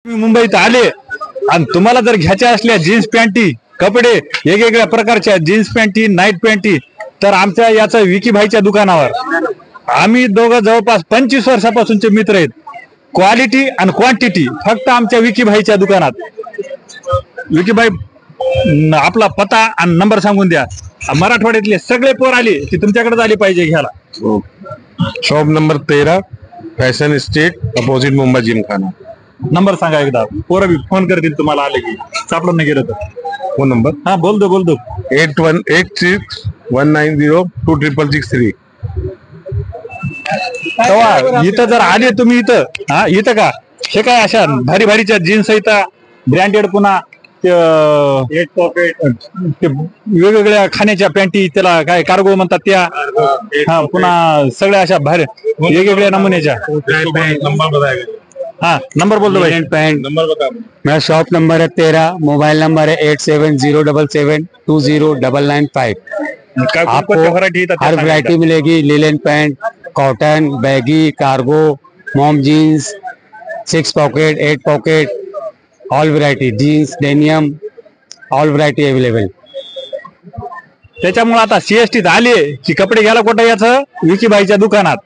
तुम्ही मुंबईत आले आणि तुम्हाला जर घ्यायच्या असल्या जीन्स पॅन्टी कपडे वेगवेगळ्या प्रकारच्या जीन्स पॅन्टी नाईट पॅन्टी तर आमच्या याचं विकीभाईच्या दुकानावर आम्ही दोघं जवळपास 25 वर्षापासूनचे मित्र आहेत. क्वालिटी आणि क्वांटिटी फक्त आमच्या विकीभाईच्या दुकानात. विकीभाई आपला पत्ता आणि नंबर सांगून द्या. मराठवाड्यातले सगळे पोर आले की तुमच्याकडे आले पाहिजे घ्यायला. Shop number 13 fashion estate opposite Mumbai Gymkhana. Number सांगा एकदा. पोरं बी फोन करतील तुम्हाला आले की सापडून नाही गेलं तर. फोन नंबर हा बोल दो 818619026663. तेव्हा इथं जर आले तुम्ही इथं इथं का हे काय अशा भारी भारीच्या जीन्स आहेत ब्रँडेड पुन्हा वेगवेगळ्या खाण्याच्या पॅन्टी त्याला काय कार्गो म्हणतात त्या पुन्हा सगळ्या अशा भारी वेगवेगळ्या नमुन्याच्या. हाँ नंबर बोल दो भाई. पैंट नंबर बता. मेरा शॉप नंबर है 13, मोबाइल नंबर है 8707720995. आपको हर वैरायटी मिलेगी. Linen pant, cotton, baggy, cargo, mom jeans, 6 pocket, 8 pocket, all variety jeans, denim, all variety available. त्याच्यामुळे आता सीएसटीत आले की कपडे घ्यायला कुठं याचं विकीबाईच्या दुकानात.